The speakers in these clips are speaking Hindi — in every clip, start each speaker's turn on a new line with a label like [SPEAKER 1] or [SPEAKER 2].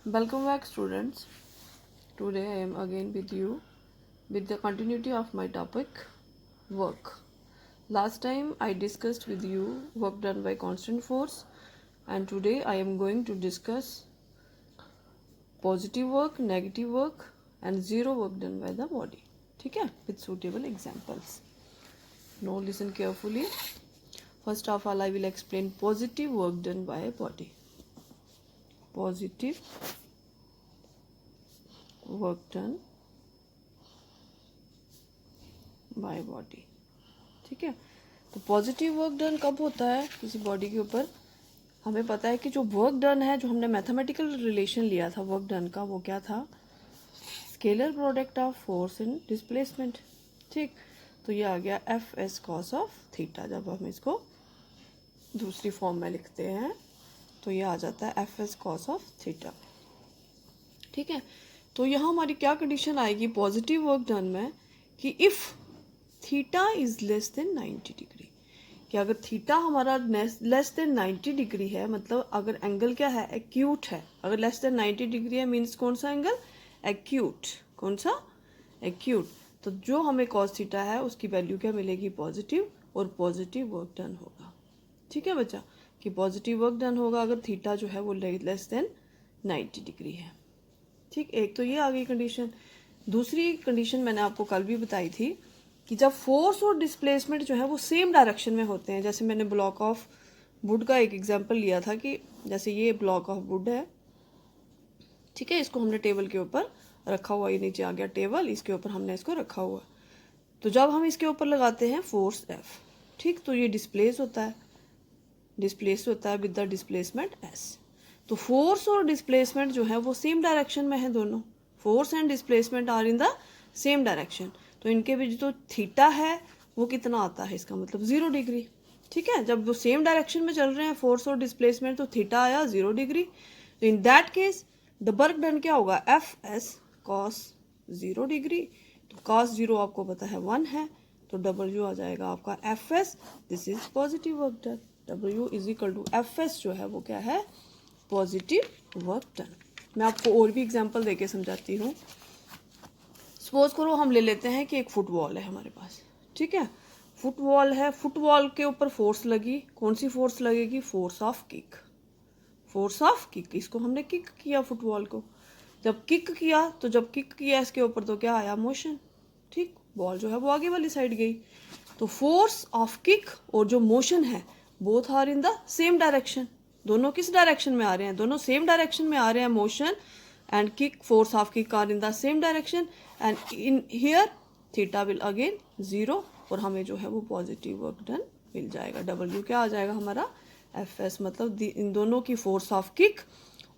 [SPEAKER 1] Welcome back, students. Today I am again with you with the continuity of my topic work. Last time I discussed with you work done by constant force, and today I am going to discuss positive work, negative work, and zero work done by the body. ठीक है? With suitable examples. Now listen carefully. First of all, I will explain positive work done by body. Positive work done by body. ठीक है, तो पॉजिटिव वर्क डन कब होता है किसी बॉडी के ऊपर? हमें पता है कि जो वर्क डन है, जो हमने मैथमेटिकल रिलेशन लिया था वर्क डन का, वो क्या था? Scalar product of force and displacement. ठीक, तो ये आ गया F S cos of theta. जब हम इसको दूसरी फॉर्म में लिखते हैं तो ये आ जाता है F S cos of theta. ठीक है, तो यहाँ हमारी क्या कंडीशन आएगी पॉजिटिव वर्क डन में कि if theta is less than 90 degree, कि अगर थीटा हमारा लेस देन 90 डिग्री है, मतलब अगर एंगल क्या है? एक्यूट है. अगर लेस देन 90 डिग्री है मीन्स कौन सा एंगल? एक्यूट. कौन सा? एक्यूट. तो जो हमें कॉस थीटा है उसकी वैल्यू क्या मिलेगी? पॉजिटिव. और पॉजिटिव वर्क डन होगा. ठीक है बच्चा, कि पॉजिटिव वर्क डन होगा अगर थीटा जो है वो लेस देन 90 डिग्री है. ठीक, एक तो ये आ गई कंडीशन. दूसरी कंडीशन मैंने आपको कल भी बताई थी कि जब फोर्स और डिस्प्लेसमेंट जो है वो सेम डायरेक्शन में होते हैं. जैसे मैंने ब्लॉक ऑफ वुड का एक एग्जांपल लिया था कि जैसे ये ब्लॉक ऑफ वुड है, ठीक है, इसको हमने टेबल के ऊपर रखा हुआ, ये नीचे आ गया टेबल, इसके ऊपर हमने इसको रखा हुआ. तो जब हम इसके ऊपर लगाते हैं फोर्स एफ, ठीक, तो ये डिस्प्लेस होता है विद द डिस्प्लेसमेंट एस. तो फोर्स और डिस्प्लेसमेंट जो है वो सेम डायरेक्शन में है दोनों. Force and displacement are in the same direction. तो इनके बीच जो थीटा है वो कितना आता है? इसका मतलब 0 डिग्री. ठीक है, जब वो सेम डायरेक्शन में चल रहे हैं फोर्स और डिस्प्लेसमेंट, तो थीटा आया 0 डिग्री. तो in that case the work done क्या होगा? F S cos 0 degree. तो कॉस 0 आपको पता है 1 है, तो डब्ल्यू आ जाएगा आपका F S. This is positive work done. W is equal to F S जो है वो क्या है? Positive work done. मैं आपको और भी एग्जांपल देके समझाती हूँ. सपोज करो हम ले लेते हैं कि एक फुटबॉल है हमारे पास. ठीक है, फुटबॉल है, फुटबॉल के ऊपर फोर्स लगी. कौन सी फोर्स लगेगी? Force of kick. Force of kick. इसको हमने किक किया फुटबॉल को. जब किक किया इसके ऊपर तो क्या आया? मोशन. ठीक, बॉल जो है वो आगे वाली साइड गई. तो फोर्स ऑफ किक और जो मोशन है both are in the same direction. दोनों किस डायरेक्शन में आ रहे हैं? दोनों सेम डायरेक्शन में आ रहे हैं. Motion and kick, force of kick are in the same direction and in here theta will again 0 और हमें जो है वो पॉजिटिव वर्क डन मिल जाएगा. डब्ल्यू क्या आ जाएगा हमारा? F S. मतलब इन दोनों की फोर्स ऑफ किक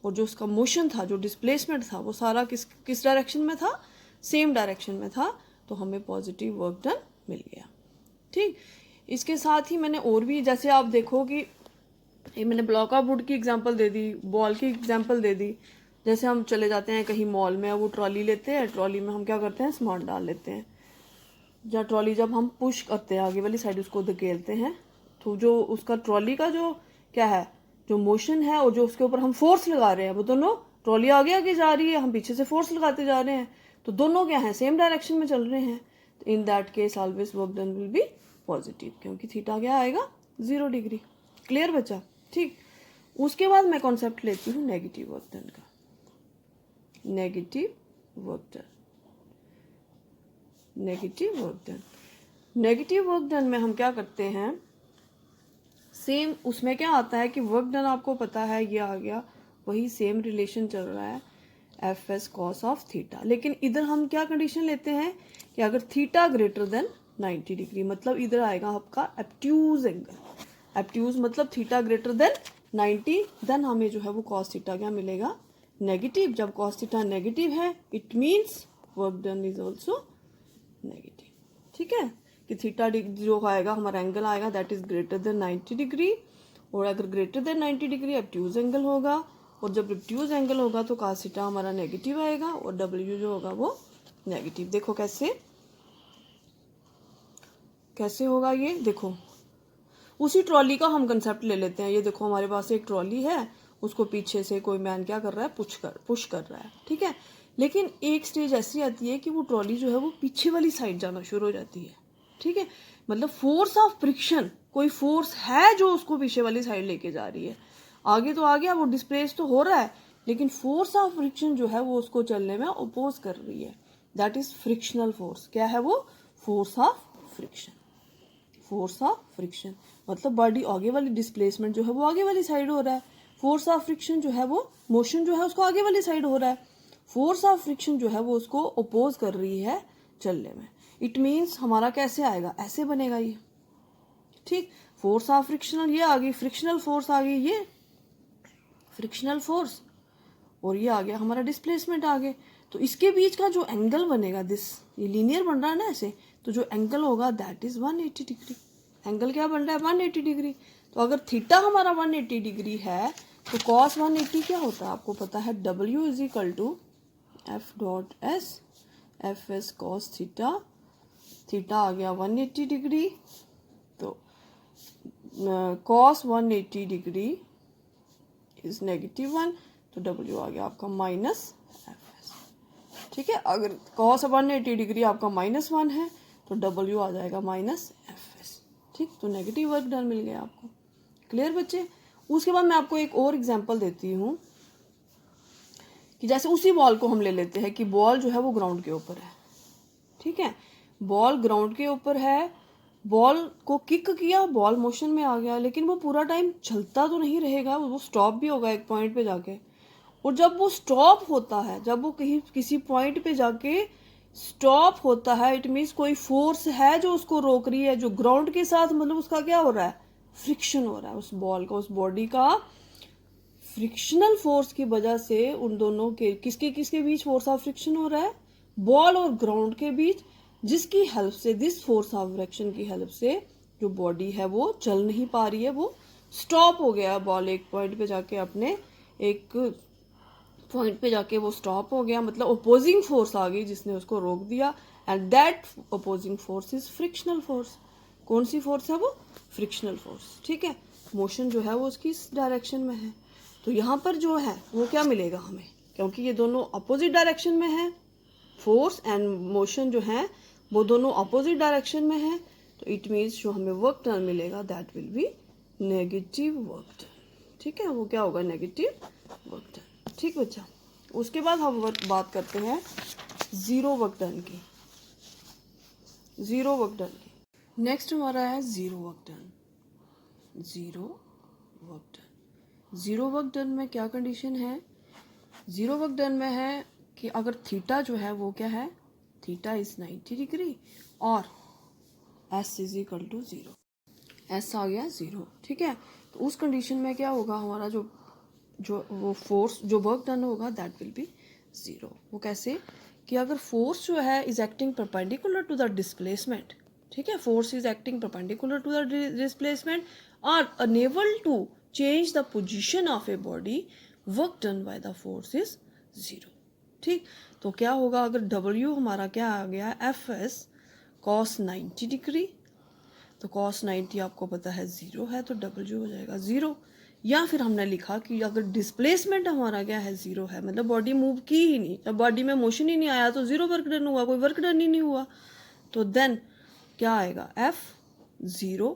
[SPEAKER 1] और जो उसका मोशन था, जो डिस्प्लेसमेंट था, वो सारा किस डायरेक्शन में था? सेम डायरेक्शन में था. तो हमें पॉजिटिव वर्क डन मिल गया. ठीक, इसके साथ ही मैंने और भी, जैसे आप देखो कि ये मैंने ब्लॉक ऑफ वुड की एग्जांपल दे दी, बॉल की एग्जांपल दे दी. जैसे हम चले जाते हैं कहीं मॉल में, वो ट्रॉली लेते हैं, ट्रॉली में हम क्या करते हैं? सामान डाल लेते हैं. या ट्रॉली जब हम पुश करते हैं आगे वाली साइड, उसको धकेलते हैं, तो जो उसका ट्रॉली का जो क्या है, जो मोशन है और जो उसके ऊपर हम फोर्स लगा रहे हैं, वो दोनों, ट्रॉली आगे आगे जा रही है, हम पीछे से फोर्स लगाते जा रहे हैं, तो दोनों क्या है? सेम डायरेक्शन में चल रहे हैं. तो in that case always work done will be positive, क्योंकि थीटा क्या आएगा? 0 डिग्री. क्लियर बच्चा? ठीक, उसके बाद मैं कॉन्सेप्ट लेती हूँ नेगेटिव वर्क डन का. Negative work done. Negative work done. Negative work done में हम क्या करते हैं? सेम उसमें क्या आता है कि वर्क डन आपको पता है, ये आ गया वही सेम रिलेशन चल रहा है F S cos of theta. लेकिन इधर हम क्या कंडीशन लेते हैं कि अगर थीटा ग्रेटर देन 90 डिग्री, मतलब इधर आएगा आपका एब्ट्यूज एंगल. एब्ट्यूज मतलब थीटा ग्रेटर देन 90, देन हमें जो है वो कॉस थीटा क्या मिलेगा? नेगेटिव. जब कॉस थीटा नेगेटिव है it means work done is also negative. ठीक है, कि थीटा जो आएगा हमारा एंगल आएगा that is greater than 90 degree. और अगर ग्रेटर देन 90 डिग्री एब्ट्यूज एंगल होगा, और जब एब्ट्यूज एंगल होगा तो कॉस थीटा हमारा नेगेटिव आएगा और डब्ल्यू जो होगा वो नेगेटिव. देखो कैसे होगा ये. देखो उसी ट्रॉली का हम कंसेप्ट ले लेते हैं. ये देखो हमारे पास एक ट्रॉली है उसको पीछे से कोई मैन क्या कर रहा है, पुश कर रहा है, ठीक है। लेकिन एक स्टेज ऐसी आती है कि वो ट्रॉली जो है वो पीछे वाली साइड जाना शुरू हो जाती है, ठीक है। मतलब फोर्स ऑफ फ्रिक्शन, कोई फोर्स है जो उसको पीछे वाली साइड लेके जा रही है। आगे तो आ गया, वो डिस्प्लेस तो हो रहा है, लेकिन फोर्स ऑफ फ्रिक्शन जो है वो उसको चलने में अपोज कर रही है। That is frictional force. क्या है वो? Force of friction. Force of friction मतलब बॉडी आगे वाली डिस्प्लेसमेंट जो है वो आगे वाली साइड हो रहा है, फोर्स ऑफ फ्रिक्शन जो है वो मोशन जो है उसको आगे वाली साइड हो रहा है, फोर्स ऑफ फ्रिक्शन जो है वो उसको अपोज कर रही है चलने में। इट मीन्स हमारा कैसे आएगा, ऐसे बनेगा ये, ठीक। फोर्स ऑफ फ्रिक्शनल ये आ गई, फ्रिक्शनल फोर्स आ गई ये फ्रिक्शनल फोर्स, और ये आ गया हमारा डिस्प्लेसमेंट आ गए। तो इसके बीच का जो एंगल बनेगा, ये लीनियर बन रहा है ना ऐसे, तो जो एंगल होगा दैट इज 180 डिग्री। एंगल क्या बन रहा है? 180 डिग्री। तो अगर थीटा हमारा 180 डिग्री है तो कॉस 180 क्या होता है आपको पता है? W is equal to F dot S, F S cos theta. Theta आ गया 180 डिग्री, तो कॉस 180 डिग्री इज -1, तो W आ गया आपका माइनस एफ एस, ठीक है। अगर कॉस 180 डिग्री आपका -1 है तो W आ जाएगा माइनस एफ एस, ठीक। तो नेगेटिव वर्क डन मिल गया आपको। क्लियर बच्चे? उसके बाद मैं आपको एक और एग्जांपल देती हूँ कि जैसे उसी बॉल को हम ले लेते हैं कि बॉल जो है वो ग्राउंड के ऊपर है, ठीक है। बॉल ग्राउंड के ऊपर है, बॉल को किक किया, बॉल मोशन में आ गया, लेकिन वो पूरा टाइम चलता तो नहीं रहेगा, वो स्टॉप भी होगा एक पॉइंट पे जाके। और जब वो स्टॉप होता है, जब वो कहीं किसी पॉइंट पे जाके स्टॉप होता है, इट मीन्स कोई फोर्स है जो उसको रोक रही है, जो ग्राउंड के साथ मतलब उसका क्या हो रहा है? फ्रिक्शन हो रहा है उस बॉल का, उस बॉडी का फ्रिक्शनल फोर्स की वजह से उन दोनों के किसके किसके बीच फोर्स ऑफ फ्रिक्शन हो रहा है? बॉल और ग्राउंड के बीच, जिसकी हेल्प से, दिस फोर्स ऑफ फ्रिक्शन की हेल्प से जो बॉडी है वो चल नहीं पा रही है, वो स्टॉप हो गया। बॉल एक पॉइंट पे जाके अपने एक पॉइंट पे जाके वो स्टॉप हो गया, मतलब अपोजिंग फोर्स आ गई जिसने उसको रोक दिया, and that opposing force is frictional force. कौन सी फोर्स है वो? फ्रिक्शनल फोर्स, ठीक है। मोशन जो है वो उसकी इस डायरेक्शन में है, तो यहाँ पर जो है वो क्या मिलेगा हमें, क्योंकि ये दोनों अपोजिट डायरेक्शन में है, फोर्स एंड मोशन जो है वो दोनों अपोजिट डायरेक्शन में है, तो इट मीन्स जो हमें वर्क डन मिलेगा that will B negative work done, ठीक है। वो क्या होगा? नेगेटिव वर्क डन, ठीक बच्चा। उसके बाद हम बात करते हैं जीरो वर्क डन की, जीरो वर्क डन की। नेक्स्ट हमारा है zero work done. Zero work done, zero work done में क्या कंडीशन है? जीरो वर्क डन में है कि अगर थीटा जो है वो क्या है? थीटा इज 90 डिग्री और S is equal to 0, S आ गया 0, ठीक है। तो उस कंडीशन में क्या होगा हमारा जो जो वो फोर्स, जो वर्क डन होगा दैट विल बी 0। वो कैसे? कि अगर फोर्स जो है is acting perpendicular to the displacement, ठीक है, force is acting perpendicular to the displacement और unable to change the position of a body, work done by the force is 0, ठीक। तो क्या होगा अगर W हमारा क्या आ गया? एफ एस कॉस 90 डिग्री, तो कॉस 90 आपको पता है 0 है, तो W हो जाएगा 0। या फिर हमने लिखा कि अगर डिस्प्लेसमेंट हमारा क्या है? 0 है, मतलब बॉडी मूव की ही नहीं, जब बॉडी में मोशन ही नहीं आया तो 0 वर्क डन हुआ, कोई वर्क डन ही नहीं हुआ। तो देन क्या आएगा? F 0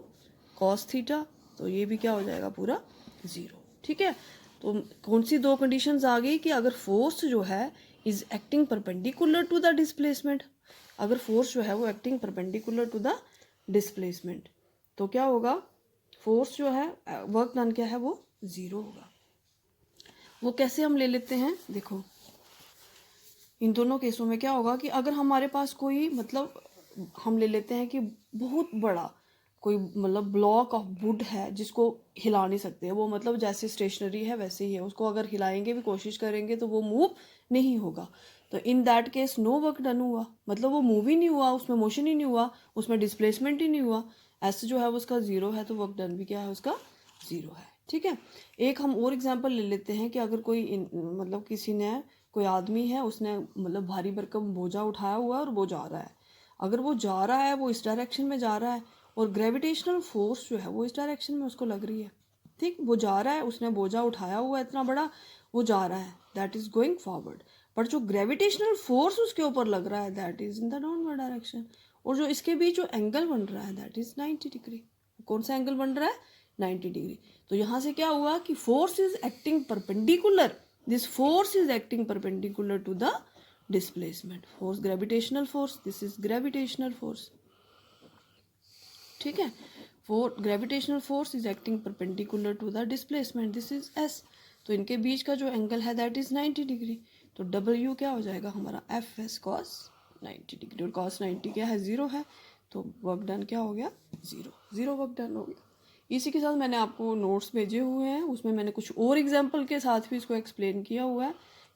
[SPEAKER 1] कॉस थीटा, तो ये भी क्या हो जाएगा? पूरा 0, ठीक है। तो कौन सी दो कंडीशंस आ गई कि अगर फोर्स जो है is acting perpendicular to the displacement, अगर फोर्स जो है वो acting perpendicular to the displacement, तो क्या होगा? फोर्स जो है वर्क डन क्या है? वो 0 होगा। वो कैसे हम ले लेते हैं? देखो इन दोनों केसों में क्या होगा कि अगर हमारे पास कोई मतलब हम ले लेते हैं कि बहुत बड़ा कोई मतलब ब्लॉक ऑफ वुड है जिसको हिला नहीं सकते, वो मतलब जैसे स्टेशनरी है वैसे ही है, उसको अगर हिलाएंगे भी कोशिश करेंगे तो वो मूव नहीं होगा, तो in that case no work done हुआ, मतलब वो मूव ही नहीं हुआ, उसमें मोशन ही नहीं हुआ, उसमें डिस्प्लेसमेंट ही नहीं हुआ, ऐसे जो है वो उसका 0 है, तो वर्क डन भी क्या है? उसका 0 है, ठीक है। एक हम और एग्जांपल ले लेते हैं कि अगर कोई मतलब किसी ने, कोई आदमी है, उसने मतलब भारी भरकम बोझा उठाया हुआ है और वो जा रहा है, अगर वो जा रहा है वो इस डायरेक्शन में जा रहा है और ग्रेविटेशनल फोर्स जो है वो इस डायरेक्शन में उसको लग रही है, ठीक, वो जा रहा है, उसने बोझा उठाया हुआ है इतना बड़ा, वो जा रहा है, that is going forward. But जो ग्रेविटेशनल फोर्स उसके ऊपर लग रहा है that is in the downward direction. और जो इसके बीच जो एंगल बन रहा है दैट इज 90 डिग्री। कौन सा एंगल बन रहा है? 90 डिग्री। तो यहाँ से क्या हुआ कि force is acting perpendicular, this force is acting perpendicular to the displacement force, gravitational force, this is gravitational force. ठीक है, for gravitational force is acting perpendicular to the displacement, this is S. तो इनके बीच का जो एंगल है दैट इज 90 डिग्री। तो डब्ल्यू क्या हो जाएगा हमारा? F S cos 90 degree. और कॉस 90 क्या है? 0 है। तो वर्क डन क्या हो गया? 0, 0 वर्क डन हो गया। इसी के साथ मैंने आपको नोट्स भेजे हुए हैं, उसमें मैंने कुछ और एग्जाम्पल के साथ भी इसको एक्सप्लेन किया हुआ है।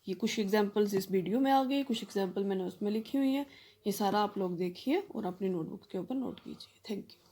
[SPEAKER 1] ये कुछ एग्जाम्पल्स इस वीडियो में आ गई, कुछ एग्जाम्पल मैंने उसमें लिखी हुई है। ये सारा आप लोग देखिए और अपनी नोटबुक के ऊपर नोट कीजिए। Thank you.